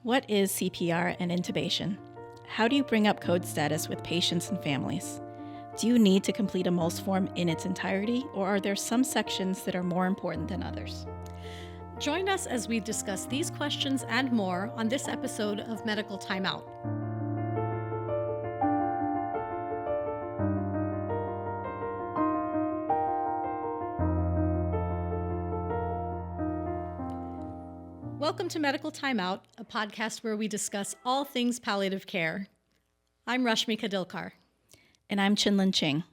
What is CPR and intubation? How do you bring up code status with patients and families? Do you need to complete a MOLST form in its entirety, or are there some sections that are more important than others? Join us as we discuss these questions and more on this episode of Medical Timeout. Welcome to Medical Timeout, a podcast where we discuss all things palliative care. I'm Rashmi Kadilkar. And I'm Chinlin Ching.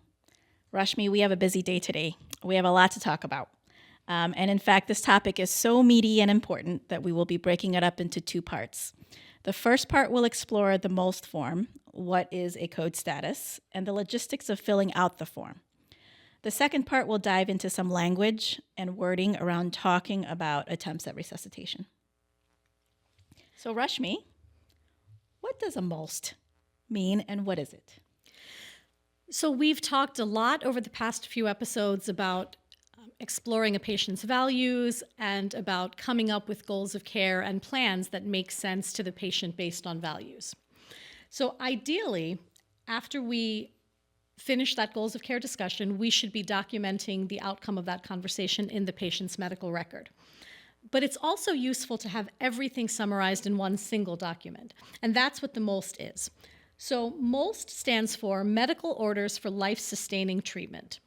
Rashmi, we have a busy day today. We have a lot to talk about. And in fact, this topic is so meaty and important that we will be breaking it up into two parts. The first part will explore the MOLST form, what is a code status, and the logistics of filling out the form. The second part will dive into some language and wording around talking about attempts at resuscitation. So Rashmi, what does a MOLST mean and what is it? So we've talked a lot over the past few episodes about exploring a patient's values and about coming up with goals of care and plans that make sense to the patient based on values. So ideally, after we finish that goals of care discussion, we should be documenting the outcome of that conversation in the patient's medical record. But it's also useful to have everything summarized in one single document, and that's what the MOLST is. So MOLST stands for Medical Orders for Life-Sustaining Treatment.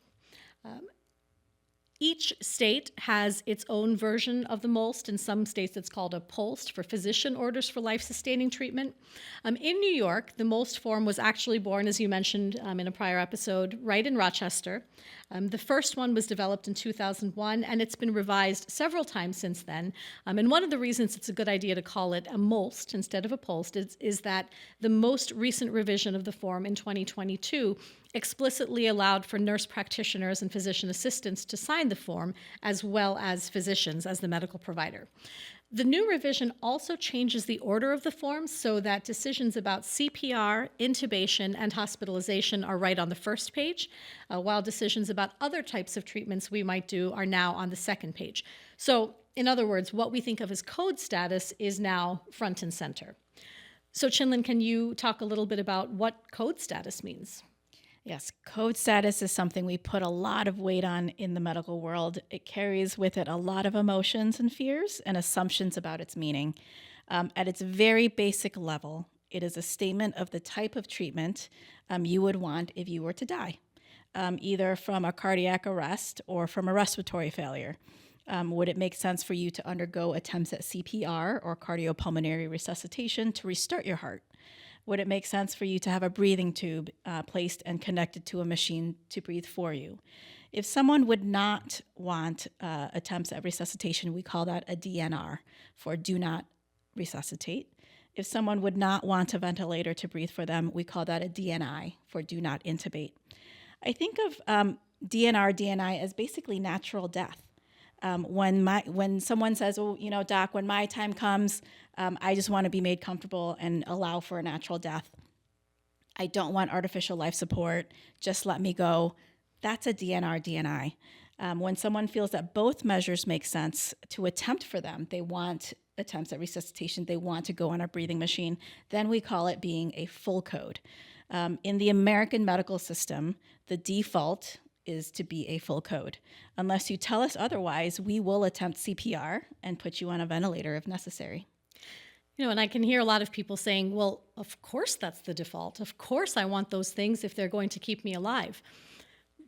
Each state has its own version of the MOLST. In some states, it's called a POLST for Physician Orders for Life-Sustaining Treatment. In New York, the MOLST form was actually born, as you mentioned in a prior episode, right in Rochester. The first one was developed in 2001, and it's been revised several times since then. And one of the reasons it's a good idea to call it a MOLST instead of a POLST is that the most recent revision of the form in 2022 explicitly allowed for nurse practitioners and physician assistants to sign the form, as well as physicians as the medical provider. The new revision also changes the order of the forms so that decisions about CPR, intubation, and hospitalization are right on the first page, while decisions about other types of treatments we might do are now on the second page. So, in other words, what we think of as code status is now front and center. So, Chinlin, can you talk a little bit about what code status means? Yes, code status is something we put a lot of weight on in the medical world. It carries with it a lot of emotions and fears and assumptions about its meaning. At its very basic level, it is a statement of the type of treatment you would want if you were to die, either from a cardiac arrest or from a respiratory failure. Would it make sense for you to undergo attempts at CPR or cardiopulmonary resuscitation to restart your heart? Would it make sense for you to have a breathing tube placed and connected to a machine to breathe for you? If someone would not want attempts at resuscitation, we call that a DNR, for do not resuscitate. If someone would not want a ventilator to breathe for them, we call that a DNI, for do not intubate. I think of DNR, DNI as basically natural death. When someone says, "Oh, doc, when my time comes, I just want to be made comfortable and allow for a natural death. I don't want artificial life support. Just let me go." That's a DNR, DNI. When someone feels that both measures make sense to attempt for them, they want attempts at resuscitation, they want to go on a breathing machine, then we call it being a full code. In the American medical system, the default is to be a full code. Unless you tell us otherwise, we will attempt CPR and put you on a ventilator if necessary. And I can hear a lot of people saying, well, of course that's the default. Of course I want those things if they're going to keep me alive.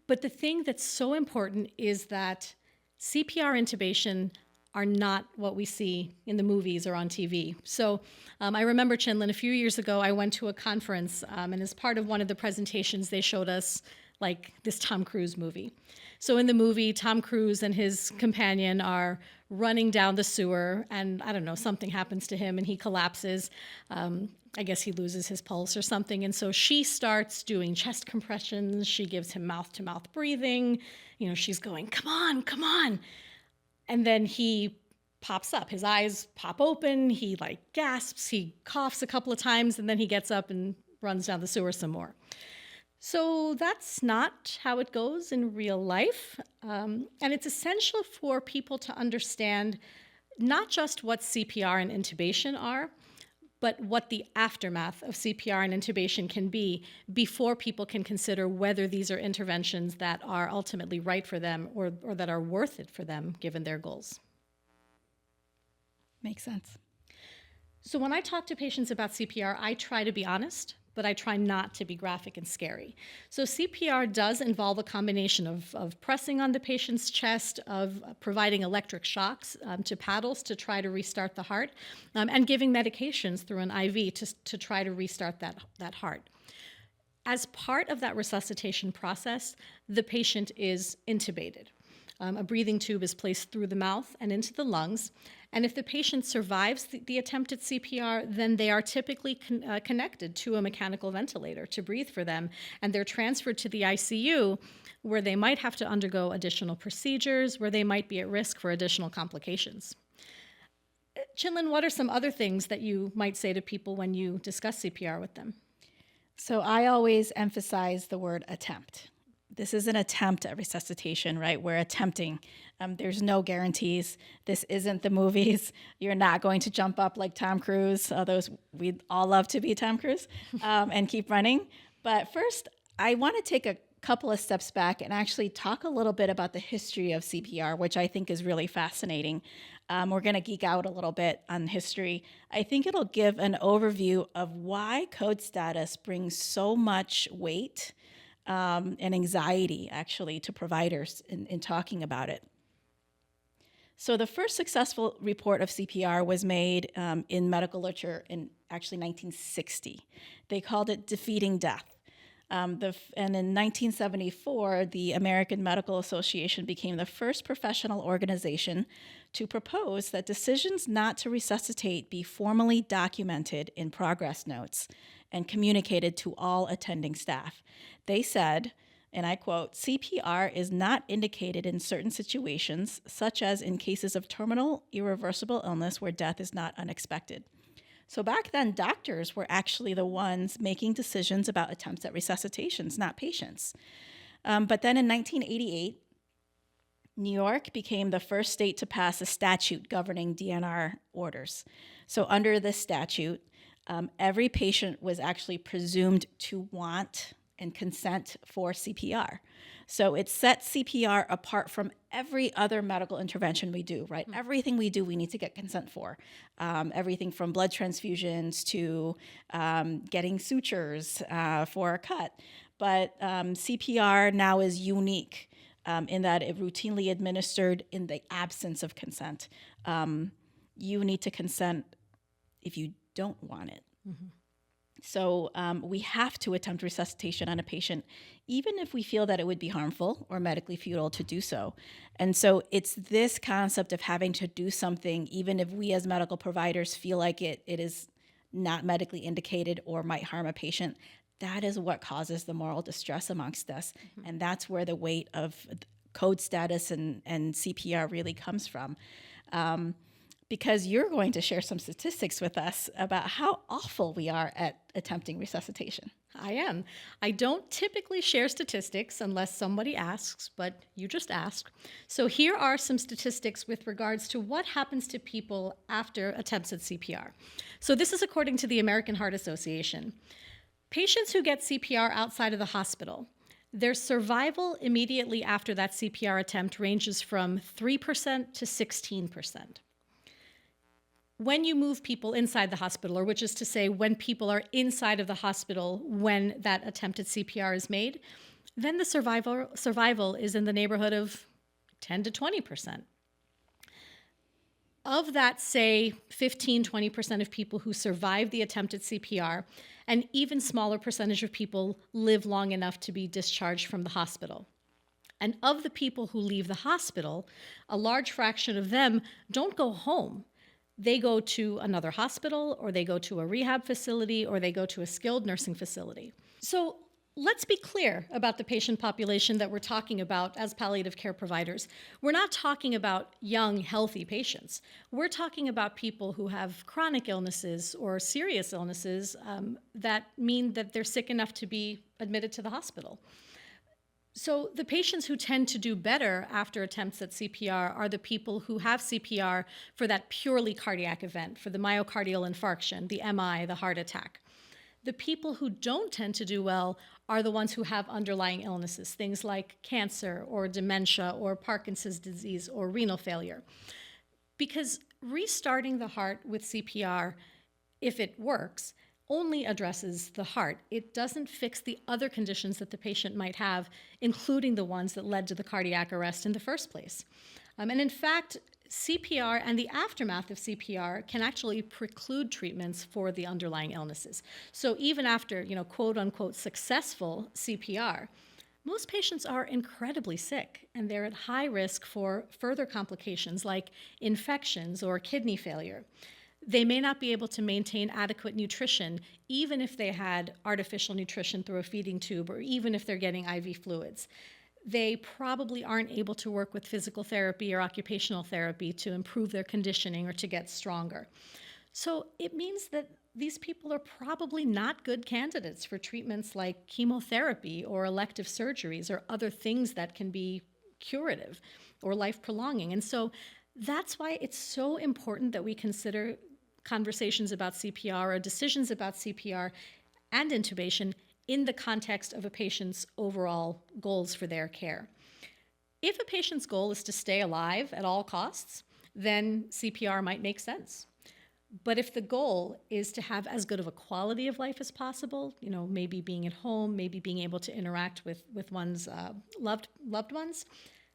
But the thing that's so important is that CPR intubation are not what we see in the movies or on TV. So I remember, Chinlin, a few years ago, I went to a conference, and as part of one of the presentations, they showed us like this Tom Cruise movie. So in the movie, Tom Cruise and his companion are running down the sewer, and I don't know, something happens to him and he collapses. I guess he loses his pulse or something. And so she starts doing chest compressions. She gives him mouth-to-mouth breathing. She's going, come on, come on. And then he pops up. His eyes pop open. He gasps. He coughs a couple of times, and then he gets up and runs down the sewer some more. So that's not how it goes in real life. And it's essential for people to understand not just what CPR and intubation are, but what the aftermath of CPR and intubation can be before people can consider whether these are interventions that are ultimately right for them or that are worth it for them given their goals. Makes sense. So when I talk to patients about CPR, I try to be honest, but I try not to be graphic and scary. So CPR does involve a combination of pressing on the patient's chest, of providing electric shocks to paddles to try to restart the heart, and giving medications through an IV to try to restart that heart. As part of that resuscitation process, the patient is intubated. A breathing tube is placed through the mouth and into the lungs. And if the patient survives the attempt at CPR, then they are typically connected to a mechanical ventilator to breathe for them. And they're transferred to the ICU, where they might have to undergo additional procedures, where they might be at risk for additional complications. Chinlin, what are some other things that you might say to people when you discuss CPR with them? So I always emphasize the word attempt. This is an attempt at resuscitation, right? We're attempting. There's no guarantees. This isn't the movies. You're not going to jump up like Tom Cruise, although we'd all love to be Tom Cruise, and keep running. But first, I want to take a couple of steps back and actually talk a little bit about the history of CPR, which I think is really fascinating. We're going to geek out a little bit on history. I think it'll give an overview of why code status brings so much weight and anxiety, actually, to providers in talking about it. So the first successful report of CPR was made in medical literature in actually 1960. They called it defeating death. And in 1974, the American Medical Association became the first professional organization to propose that decisions not to resuscitate be formally documented in progress notes and communicated to all attending staff. They said, and I quote, "CPR is not indicated in certain situations, such as in cases of terminal, irreversible illness where death is not unexpected." So back then, doctors were actually the ones making decisions about attempts at resuscitations, not patients. But then in 1988, New York became the first state to pass a statute governing DNR orders. So under this statute, every patient was actually presumed to want and consent for CPR. So it sets CPR apart from every other medical intervention we do, right? Everything we do, we need to get consent for. Everything from blood transfusions to getting sutures for a cut. But CPR now is unique in that it routinely administered in the absence of consent. You need to consent if you don't want it. Mm-hmm. So we have to attempt resuscitation on a patient, even if we feel that it would be harmful or medically futile to do so. And so it's this concept of having to do something, even if we as medical providers feel like it is not medically indicated or might harm a patient, that is what causes the moral distress amongst us. Mm-hmm. And that's where the weight of code status and CPR really comes from. Because you're going to share some statistics with us about how awful we are at attempting resuscitation. I am. I don't typically share statistics unless somebody asks, but you just asked. So here are some statistics with regards to what happens to people after attempts at CPR. So this is according to the American Heart Association. Patients who get CPR outside of the hospital, their survival immediately after that CPR attempt ranges from 3% to 16%. When you move people inside the hospital, or which is to say when people are inside of the hospital when that attempted CPR is made, then the survival is in the neighborhood of 10 to 20%. Of that, say, 15, 20% of people who survive the attempted CPR, an even smaller percentage of people live long enough to be discharged from the hospital. And of the people who leave the hospital, a large fraction of them don't go home. They go to another hospital, or they go to a rehab facility, or they go to a skilled nursing facility. So let's be clear about the patient population that we're talking about as palliative care providers. We're not talking about young, healthy patients. We're talking about people who have chronic illnesses or serious illnesses that mean that they're sick enough to be admitted to the hospital. So the patients who tend to do better after attempts at CPR are the people who have CPR for that purely cardiac event, for the myocardial infarction, the MI, the heart attack. The people who don't tend to do well are the ones who have underlying illnesses, things like cancer or dementia or Parkinson's disease or renal failure. Because restarting the heart with CPR, if it works, only addresses the heart. It doesn't fix the other conditions that the patient might have, including the ones that led to the cardiac arrest in the first place. And in fact, CPR and the aftermath of CPR can actually preclude treatments for the underlying illnesses. So even after, quote unquote, successful CPR, most patients are incredibly sick and they're at high risk for further complications like infections or kidney failure. They may not be able to maintain adequate nutrition, even if they had artificial nutrition through a feeding tube or even if they're getting IV fluids. They probably aren't able to work with physical therapy or occupational therapy to improve their conditioning or to get stronger. So it means that these people are probably not good candidates for treatments like chemotherapy or elective surgeries or other things that can be curative or life-prolonging. And so that's why it's so important that we consider conversations about CPR or decisions about CPR and intubation in the context of a patient's overall goals for their care. If a patient's goal is to stay alive at all costs, then CPR might make sense. But if the goal is to have as good of a quality of life as possible, maybe being at home, maybe being able to interact with one's loved ones,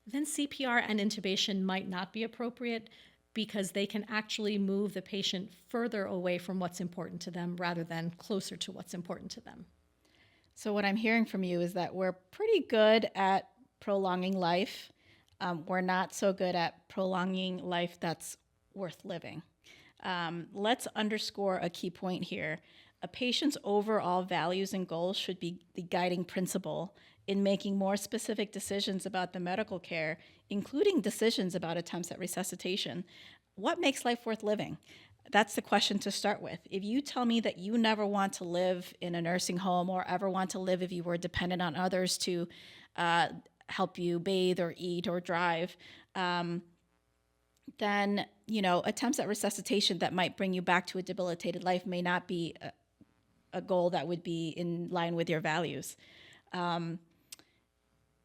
then CPR and intubation might not be appropriate because they can actually move the patient further away from what's important to them rather than closer to what's important to them. So what I'm hearing from you is that we're pretty good at prolonging life. We're not so good at prolonging life that's worth living. Let's underscore a key point here. A patient's overall values and goals should be the guiding principle in making more specific decisions about the medical care, including decisions about attempts at resuscitation. What makes life worth living? That's the question to start with. If you tell me that you never want to live in a nursing home or ever want to live if you were dependent on others to help you bathe or eat or drive, then attempts at resuscitation that might bring you back to a debilitated life may not be a goal that would be in line with your values.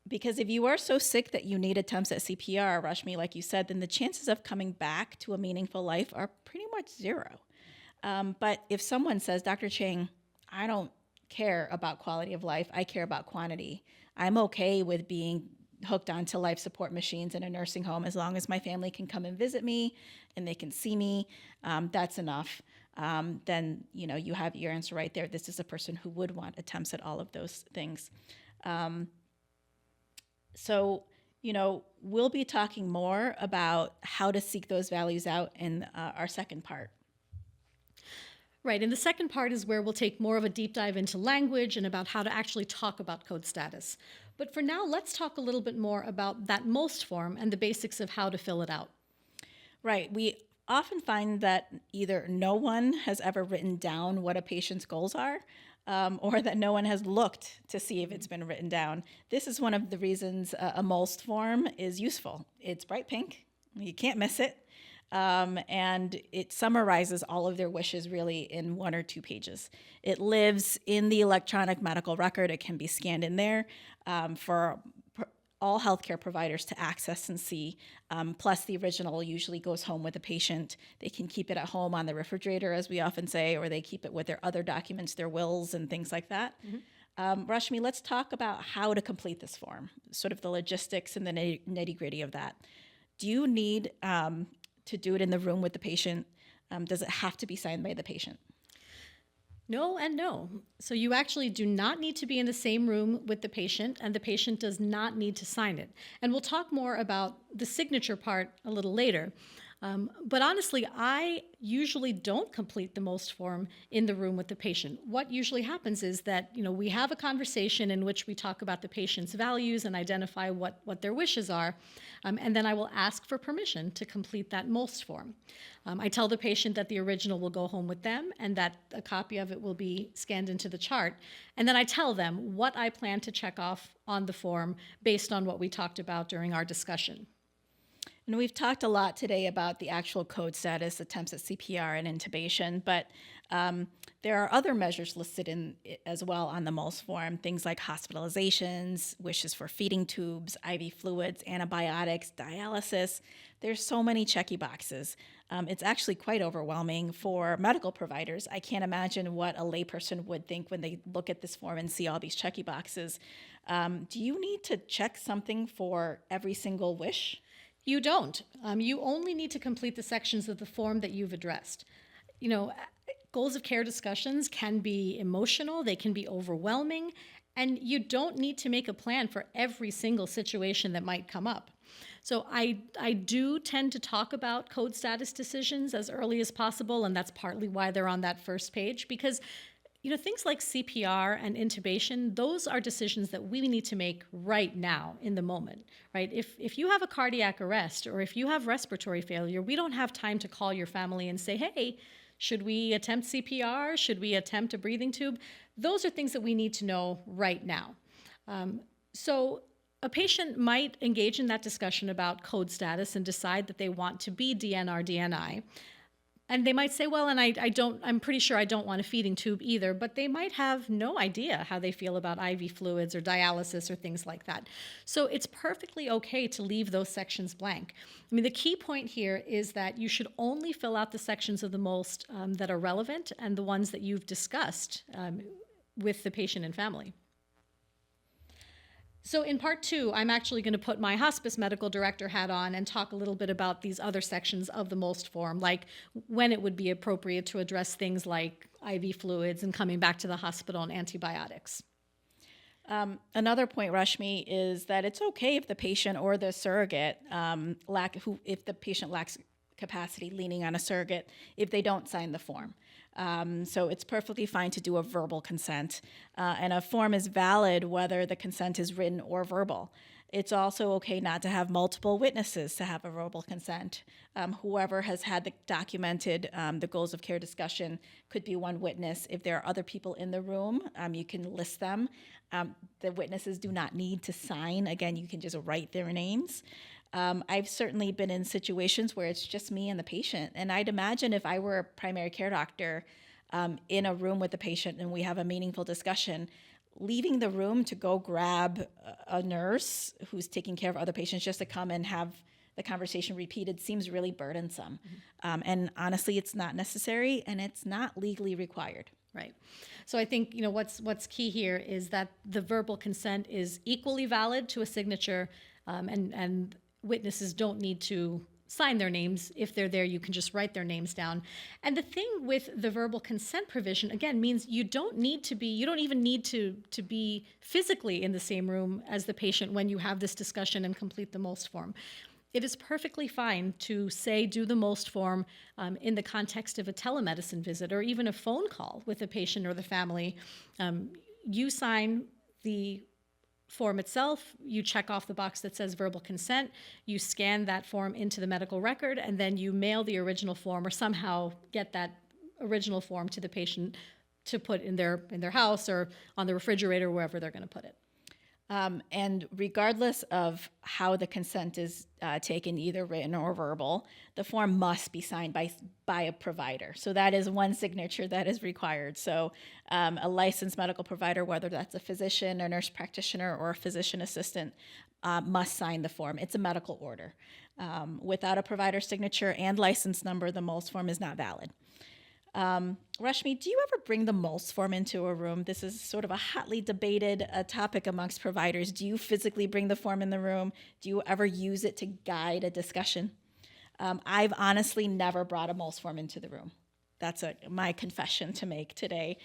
Because if you are so sick that you need attempts at CPR, Rashmi, like you said, then the chances of coming back to a meaningful life are pretty much zero. But if someone says, Dr. Chang, I don't care about quality of life, I care about quantity. I'm okay with being hooked onto life support machines in a nursing home as long as my family can come and visit me and they can see me, that's enough. Then you have your answer right there. This is a person who would want attempts at all of those things. So we'll be talking more about how to seek those values out in our second part. Right, and the second part is where we'll take more of a deep dive into language and about how to actually talk about code status. But for now, let's talk a little bit more about that MOLST form and the basics of how to fill it out. Right, we often find that either no one has ever written down what a patient's goals are, or that no one has looked to see if it's been written down. This is one of the reasons a MOLST form is useful. It's bright pink, you can't miss it, and it summarizes all of their wishes really in 1 or 2 pages. It lives in the electronic medical record. It can be scanned in there for all healthcare providers to access and see. Plus, the original usually goes home with the patient. They can keep it at home on the refrigerator, as we often say, or they keep it with their other documents, their wills and things like that. Rashmi, let's talk about how to complete this form, sort of the logistics and the nitty-gritty of that. Do you need to do it in the room with the patient? Does it have to be signed by the patient? No and no. So you actually do not need to be in the same room with the patient, and the patient does not need to sign it. And we'll talk more about the signature part a little later. But honestly, I usually don't complete the MOLST form in the room with the patient. What usually happens is that, we have a conversation in which we talk about the patient's values and identify what their wishes are. And then I will ask for permission to complete that MOLST form. I tell the patient that the original will go home with them and that a copy of it will be scanned into the chart. And then I tell them what I plan to check off on the form based on what we talked about during our discussion. And we've talked a lot today about the actual code status, attempts at CPR and intubation, but there are other measures listed in as well on the MOLST form, things like hospitalizations, wishes for feeding tubes, IV fluids, antibiotics, dialysis. There's so many checky boxes. It's actually quite overwhelming for medical providers. I can't imagine what a layperson would think when they look at this form and see all these checky boxes. Do you need to check something for every single wish? You don't. You only need to complete the sections of the form that you've addressed. Goals of care discussions can be emotional, they can be overwhelming, and you don't need to make a plan for every single situation that might come up. So I do tend to talk about code status decisions as early as possible, and that's partly why they're on that first page, because things like CPR and intubation, those are decisions that we need to make right now in the moment, right? If you have a cardiac arrest or if you have respiratory failure, we don't have time to call your family and say, hey, should we attempt CPR? Should we attempt a breathing tube? Those are things that we need to know right now. So a patient might engage in that discussion about code status and decide that they want to be DNR, DNI. And they might say, well, and I'm pretty sure I don't want a feeding tube either, but they might have no idea how they feel about IV fluids or dialysis or things like that. So it's perfectly okay to leave those sections blank. The key point here is that you should only fill out the sections of the MOLST that are relevant and the ones that you've discussed with the patient and family. So in part 2, I'm actually going to put my hospice medical director hat on and talk a little bit about these other sections of the MOLST form, like when it would be appropriate to address things like IV fluids and coming back to the hospital and antibiotics. Another point, Rashmi, is that it's okay if the patient or the surrogate if the patient lacks capacity leaning on a surrogate if they don't sign the form. So it's perfectly fine to do a verbal consent, and a form is valid whether the consent is written or verbal. It's also okay not to have multiple witnesses to have a verbal consent. Whoever has had the documented the goals of care discussion could be one witness. If there are other people in the room, you can list them. The witnesses do not need to sign. Again, you can just write their names. I've certainly been in situations where it's just me and the patient. And I'd imagine if I were a primary care doctor in a room with the patient and we have a meaningful discussion, leaving the room to go grab a nurse who's taking care of other patients just to come and have the conversation repeated seems really burdensome. Mm-hmm. And honestly, it's not necessary and it's not legally required. Right. So I think, what's key here is that the verbal consent is equally valid to a signature, and witnesses don't need to sign their names. If they're there, you can just write their names down. And the thing with the verbal consent provision, again, means you don't even need to be physically in the same room as the patient when you have this discussion and complete the MOLST form. It is perfectly fine to do the MOLST form in the context of a telemedicine visit or even a phone call with the patient or the family. You sign the form itself, you check off the box that says verbal consent, you scan that form into the medical record, and then you mail the original form or somehow get that original form to the patient to put in their house or on the refrigerator, wherever they're going to put it. And regardless of how the consent is taken, either written or verbal, the form must be signed by a provider. So that is one signature that is required. So a licensed medical provider, whether that's a physician, a nurse practitioner, or a physician assistant, must sign the form. It's a medical order. Without a provider signature and license number, the MOLST form is not valid. Rashmi, do you ever bring the MOLST form into a room? This is sort of a hotly debated topic amongst providers. Do you physically bring the form in the room? Do you ever use it to guide a discussion? I've honestly never brought a MOLST form into the room. That's my confession to make today.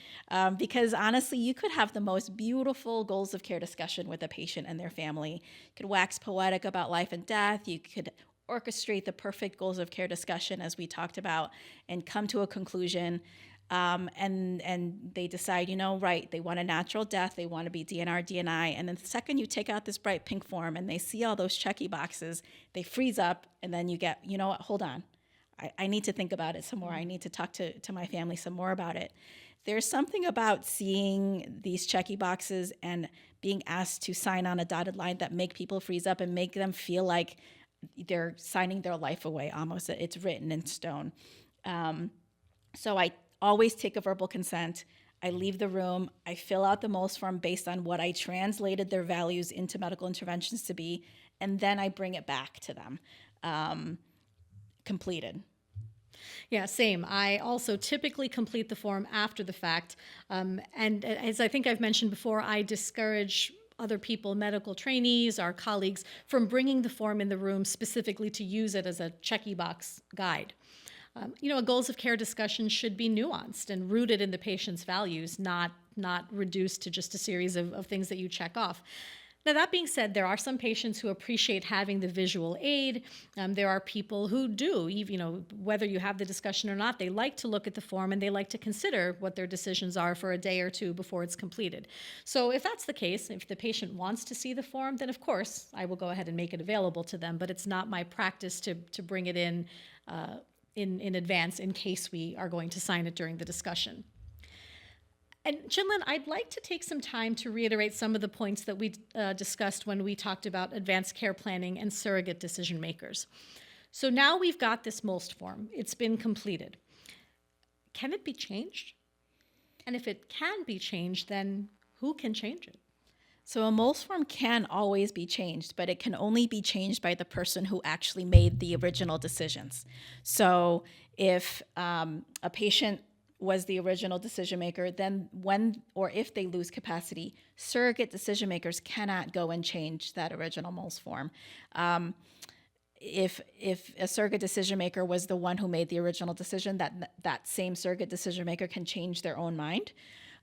Because honestly, you could have the most beautiful goals of care discussion with a patient and their family. You could wax poetic about life and death. You could orchestrate the perfect goals of care discussion, as we talked about, and come to a conclusion. And they decide, right, they want a natural death, they want to be DNR, DNI. And then the second you take out this bright pink form and they see all those checky boxes, they freeze up, and then you get, what, hold on. I need to think about it some more. I need to talk to my family some more about it. There's something about seeing these checky boxes and being asked to sign on a dotted line that make people freeze up and make them feel like they're signing their life away almost. It's written in stone. So I always take a verbal consent. I leave the room. I fill out the MOLST form based on what I translated their values into medical interventions to be, and then I bring it back to them completed. Yeah, same. I also typically complete the form after the fact. And as I think I've mentioned before, I discourage other people, medical trainees, our colleagues, from bringing the form in the room specifically to use it as a checky box guide. A goals of care discussion should be nuanced and rooted in the patient's values, not reduced to just a series of things that you check off. Now, that being said, there are some patients who appreciate having the visual aid. There are people who do, whether you have the discussion or not, they like to look at the form and they like to consider what their decisions are for a day or two before it's completed. So if that's the case, if the patient wants to see the form, then of course I will go ahead and make it available to them, but it's not my practice to bring it in advance in case we are going to sign it during the discussion. And Chinlin, I'd like to take some time to reiterate some of the points that we discussed when we talked about advanced care planning and surrogate decision makers. So now we've got this MOLST form. It's been completed. Can it be changed? And if it can be changed, then who can change it? So a MOLST form can always be changed, but it can only be changed by the person who actually made the original decisions. So if a patient was the original decision maker, then when or if they lose capacity, surrogate decision makers cannot go and change that original MOLST form. If a surrogate decision maker was the one who made the original decision, that same surrogate decision maker can change their own mind.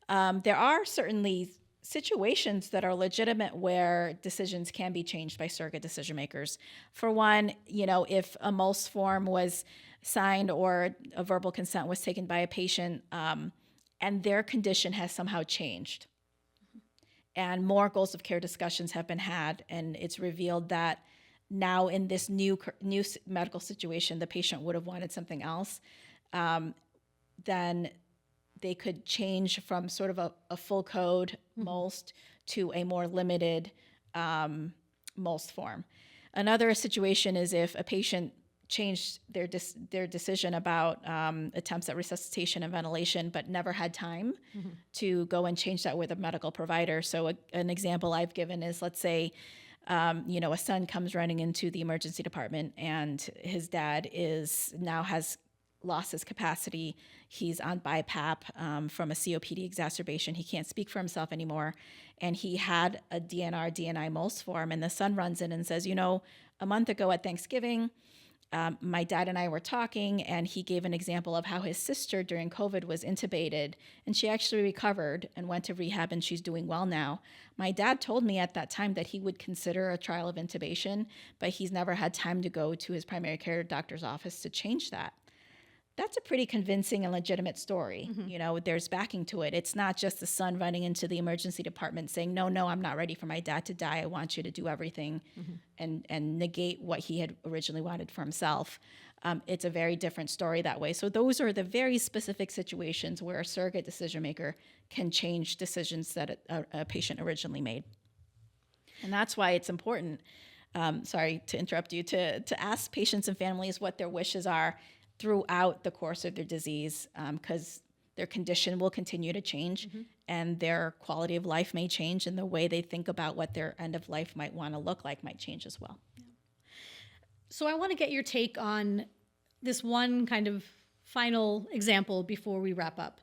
There are certainly situations that are legitimate where decisions can be changed by surrogate decision makers. For one, if a MOLST form was signed or a verbal consent was taken by a patient and their condition has somehow changed and more goals of care discussions have been had, and it's revealed that now in this new medical situation the patient would have wanted something else, then they could change from sort of a full code MOLST to a more limited MOLST form. Another situation is if a patient changed their decision about attempts at resuscitation and ventilation, but never had time to go and change that with a medical provider. So an example I've given is, let's say, a son comes running into the emergency department and his dad has lost his capacity. He's on BiPAP from a COPD exacerbation. He can't speak for himself anymore. And he had a DNR, DNI MOLST form. And the son runs in and says, a month ago at Thanksgiving, my dad and I were talking, and he gave an example of how his sister during COVID was intubated, and she actually recovered and went to rehab, and she's doing well now. My dad told me at that time that he would consider a trial of intubation, but he's never had time to go to his primary care doctor's office to change that. That's a pretty convincing and legitimate story. There's backing to it. It's not just the son running into the emergency department saying, no, I'm not ready for my dad to die. I want you to do everything and negate what he had originally wanted for himself. It's a very different story that way. So those are the very specific situations where a surrogate decision maker can change decisions that a patient originally made. And that's why it's important, sorry to interrupt you, to ask patients and families what their wishes are throughout the course of their disease, because their condition will continue to change and their quality of life may change, and the way they think about what their end of life might want to look like might change as well. So I want to get your take on this one kind of final example before we wrap up.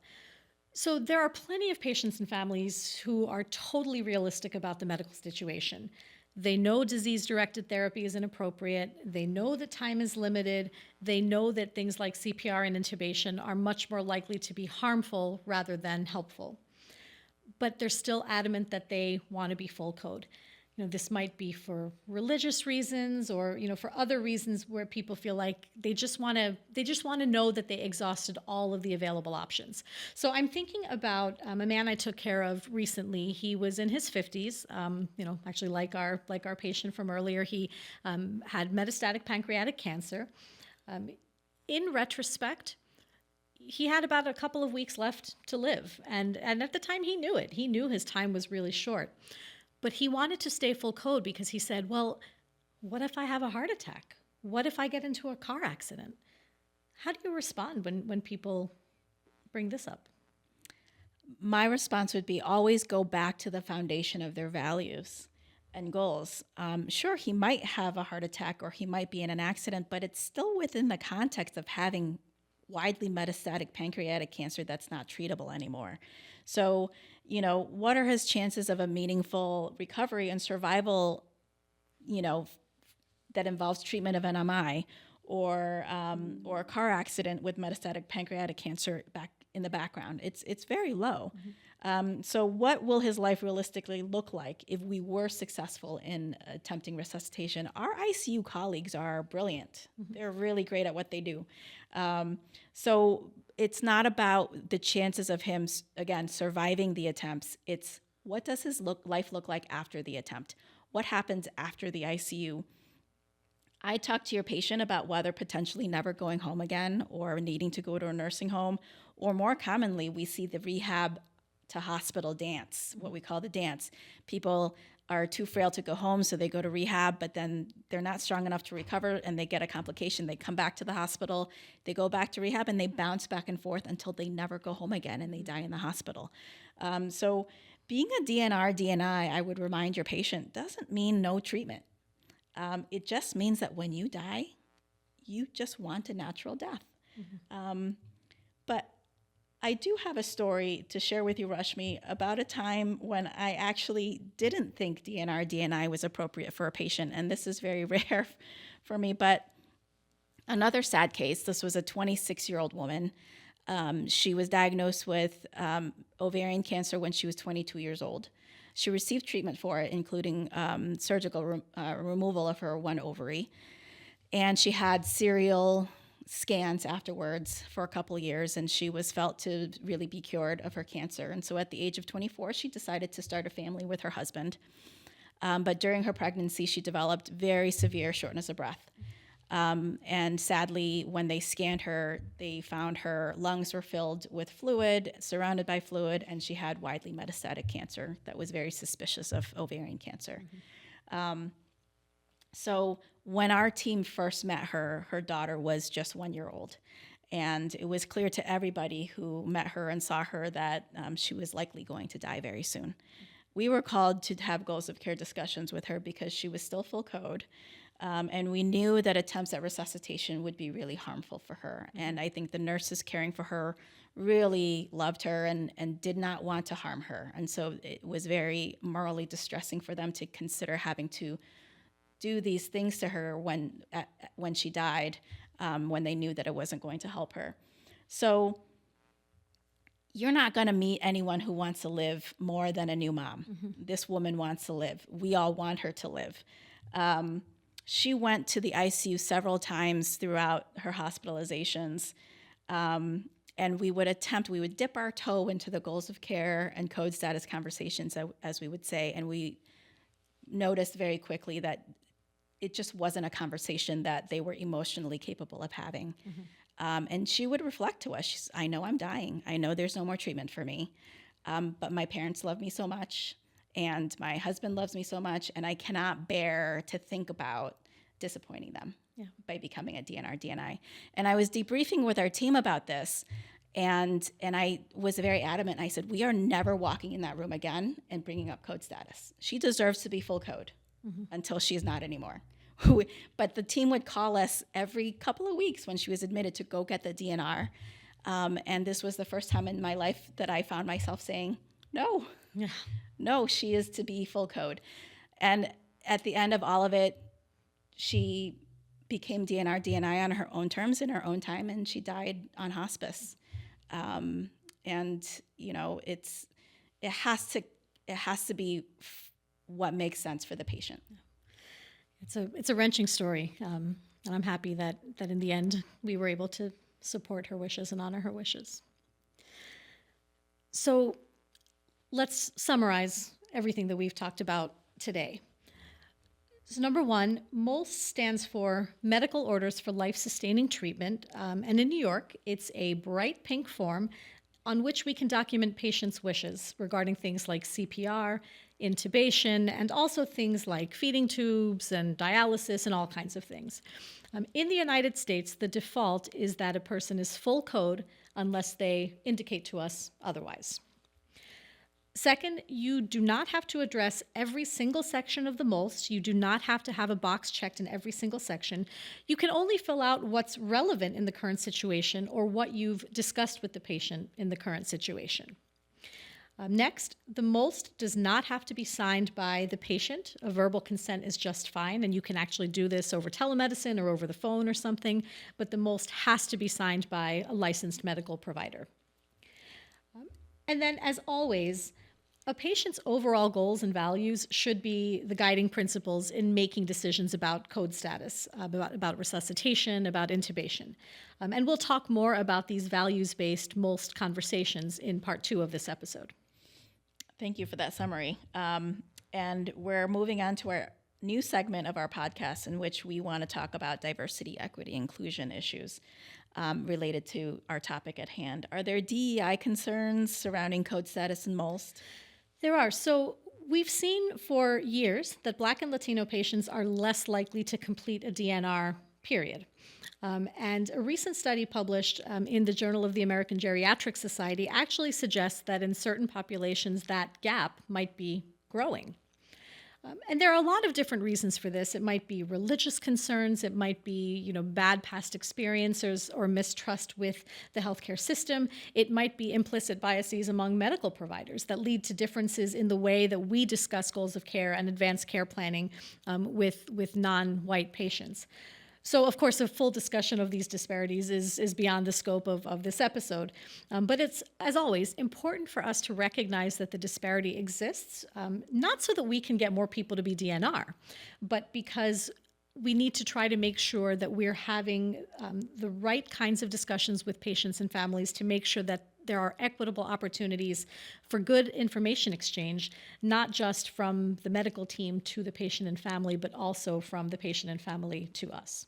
So there are plenty of patients and families who are totally realistic about the medical situation. They know disease-directed therapy is inappropriate. They know that time is limited. They know that things like CPR and intubation are much more likely to be harmful rather than helpful. But they're still adamant that they want to be full code. this might be for religious reasons or, for other reasons where people feel like they just want to know that they exhausted all of the available options. So I'm thinking about a man I took care of recently. He was in his 50s, actually like our patient from earlier. He had metastatic pancreatic cancer. In retrospect, he had about a couple of weeks left to live. And at the time he knew it. He knew his time was really short. But he wanted to stay full code because he said, well, what if I have a heart attack? What if I get into a car accident? How do you respond when people bring this up? My response would be always go back to the foundation of their values and goals. Sure, he might have a heart attack or he might be in an accident, but it's still within the context of having widely metastatic pancreatic cancer that's not treatable anymore. So, what are his chances of a meaningful recovery and survival, that involves treatment of an MI or a car accident with metastatic pancreatic cancer back in the background? It's very low. So what will his life realistically look like if we were successful in attempting resuscitation? Our ICU colleagues are brilliant. They're really great at what they do. So it's not about the chances of him, again, surviving the attempts. It's what does his life look like after the attempt? What happens after the ICU? I talk to your patient about whether potentially never going home again or needing to go to a nursing home, or more commonly, we see the rehab to hospital dance, what we call the dance. People are too frail to go home, so they go to rehab, but then they're not strong enough to recover and they get a complication. They come back to the hospital, they go back to rehab, and they bounce back and forth until they never go home again and they die in the hospital. So being a DNR, DNI, I would remind your patient, doesn't mean no treatment. It just means that when you die, you just want a natural death. But I do have a story to share with you, Rashmi, about a time when I actually didn't think DNR, DNI was appropriate for a patient. And this is very rare for me. But another sad case, this was a 26-year-old woman. She was diagnosed with ovarian cancer when she was 22 years old. She received treatment for it, including surgical removal of her one ovary. And she had serial scans afterwards for a couple of years, and she was felt to really be cured of her cancer. And so at the age of 24, she decided to start a family with her husband. But during her pregnancy, she developed very severe shortness of breath. And sadly, when they scanned her, they found her lungs were filled with fluid, surrounded by fluid, and she had widely metastatic cancer that was very suspicious of ovarian cancer. So when our team first met her, her daughter was just 1 year old. And it was clear to everybody who met her and saw her that she was likely going to die very soon. We were called to have goals of care discussions with her because she was still full code. And we knew that attempts at resuscitation would be really harmful for her. And I think the nurses caring for her really loved her and did not want to harm her. And so it was very morally distressing for them to consider having to do these things to her when she died, when they knew that it wasn't going to help her. So you're not going to meet anyone who wants to live more than a new mom. This woman wants to live. We all want her to live. She went to the ICU several times throughout her hospitalizations. And we would dip our toe into the goals of care and code status conversations, as we would say. And we noticed very quickly that it just wasn't a conversation that they were emotionally capable of having. And she would reflect to us, I know I'm dying. I know there's no more treatment for me. But my parents love me so much. And my husband loves me so much, and I cannot bear to think about disappointing them by becoming a DNR, DNI. And I was debriefing with our team about this, and I was very adamant. I said, we are never walking in that room again and bringing up code status. She deserves to be full code until she's not anymore. But the team would call us every couple of weeks when she was admitted to go get the DNR. And this was the first time in my life that I found myself saying, no. No, she is to be full code. And at the end of all of it, she became DNR, DNI on her own terms in her own time, and she died on hospice. And it has to be what makes sense for the patient. It's a wrenching story, and I'm happy that in the end we were able to support her wishes and honor her wishes. So let's summarize everything that we've talked about today. So number one, MOLST stands for Medical Orders for Life-Sustaining Treatment, and in New York, it's a bright pink form on which we can document patients' wishes regarding things like CPR, intubation, and also things like feeding tubes and dialysis and all kinds of things. In the United States, the default is that a person is full code unless they indicate to us otherwise. Second, you do not have to address every single section of the MOLST. You do not have to have a box checked in every single section. You can only fill out what's relevant in the current situation or what you've discussed with the patient in the current situation. Next, the MOLST does not have to be signed by the patient. A verbal consent is just fine, and you can actually do this over telemedicine or over the phone or something, but the MOLST has to be signed by a licensed medical provider. And then, as always, a patient's overall goals and values should be the guiding principles in making decisions about code status, about resuscitation, about intubation. And we'll talk more about these values-based MOLST conversations in part 2 of this episode. Thank you for that summary. And we're moving on to our new segment of our podcast in which we want to talk about diversity, equity, inclusion issues related to our topic at hand. Are there DEI concerns surrounding code status and MOLST? There are. So we've seen for years that Black and Latino patients are less likely to complete a DNR, period. And a recent study published in the Journal of the American Geriatric Society actually suggests that in certain populations that gap might be growing. And there are a lot of different reasons for this. It might be religious concerns, it might be, bad past experiences or mistrust with the healthcare system. It might be implicit biases among medical providers that lead to differences in the way that we discuss goals of care and advanced care planning with non-white patients. So, of course, a full discussion of these disparities is beyond the scope of this episode. But it's, as always, important for us to recognize that the disparity exists, not so that we can get more people to be DNR, but because we need to try to make sure that we're having the right kinds of discussions with patients and families to make sure that there are equitable opportunities for good information exchange, not just from the medical team to the patient and family, but also from the patient and family to us.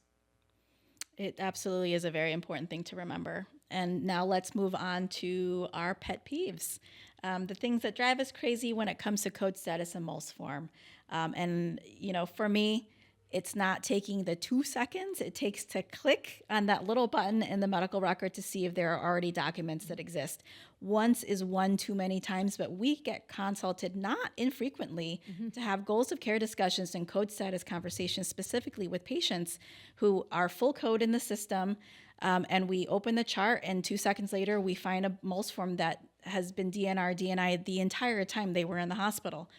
It absolutely is a very important thing to remember. And now let's move on to our pet peeves, the things that drive us crazy when it comes to code status and MOLST form. For me, it's not taking the 2 seconds it takes to click on that little button in the medical record to see if there are already documents that exist. Once is one too many times, but we get consulted not infrequently to have goals of care discussions and code status conversations specifically with patients who are full code in the system, and we open the chart and 2 seconds later we find a MOLST form that has been DNR, DNI the entire time they were in the hospital.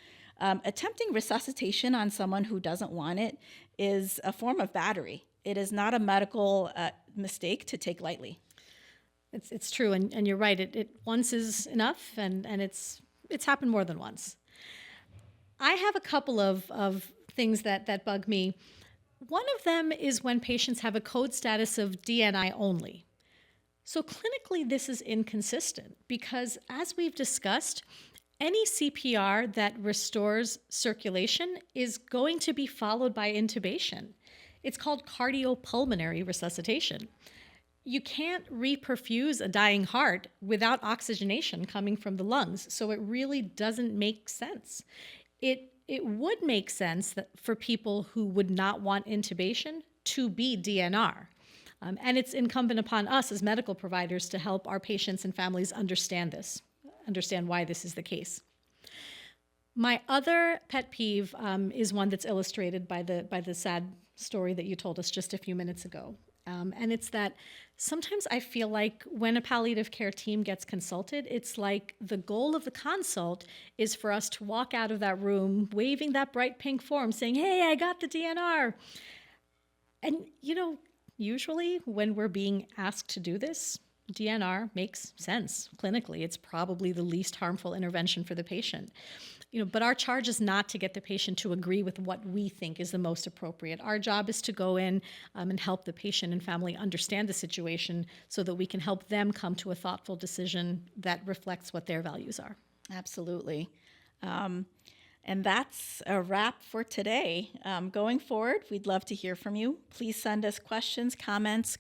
Attempting resuscitation on someone who doesn't want it is a form of battery. It is not a medical mistake to take lightly. It's true, and you're right. It once is enough, and it's happened more than once. I have a couple of things that bug me. One of them is when patients have a code status of DNI only. So clinically, this is inconsistent because, as we've discussed, any CPR that restores circulation is going to be followed by intubation. It's called cardiopulmonary resuscitation. You can't reperfuse a dying heart without oxygenation coming from the lungs, so it really doesn't make sense. It would make sense that for people who would not want intubation to be DNR. And it's incumbent upon us as medical providers to help our patients and families understand why this is the case. My other pet peeve is one that's illustrated by the sad story that you told us just a few minutes ago. And it's that sometimes I feel like when a palliative care team gets consulted, it's like the goal of the consult is for us to walk out of that room waving that bright pink form saying, "Hey, I got the DNR." And, usually when we're being asked to do this, DNR makes sense clinically. It's probably the least harmful intervention for the patient. But our charge is not to get the patient to agree with what we think is the most appropriate. Our job is to go in and help the patient and family understand the situation so that we can help them come to a thoughtful decision that reflects what their values are. Absolutely. And that's a wrap for today. Going forward, we'd love to hear from you. Please send us questions, comments,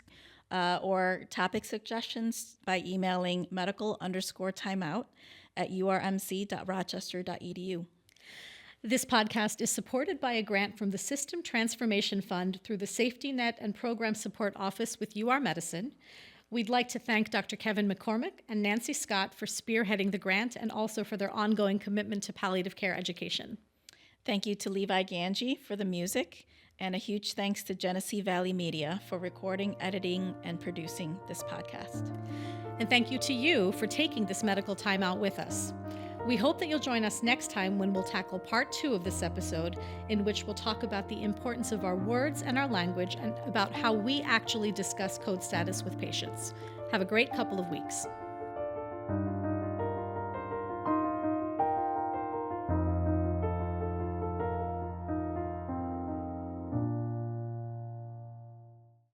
or topic suggestions by emailing medical_timeout@urmc.rochester.edu. This podcast is supported by a grant from the System Transformation Fund through the Safety Net and Program Support Office with UR Medicine. We'd like to thank Dr. Kevin McCormick and Nancy Scott for spearheading the grant and also for their ongoing commitment to palliative care education. Thank you to Levi Ganji for the music, and a huge thanks to Genesee Valley Media for recording, editing, and producing this podcast. And thank you to you for taking this medical timeout with us. We hope that you'll join us next time when we'll tackle part 2 of this episode, in which we'll talk about the importance of our words and our language and about how we actually discuss code status with patients. Have a great couple of weeks.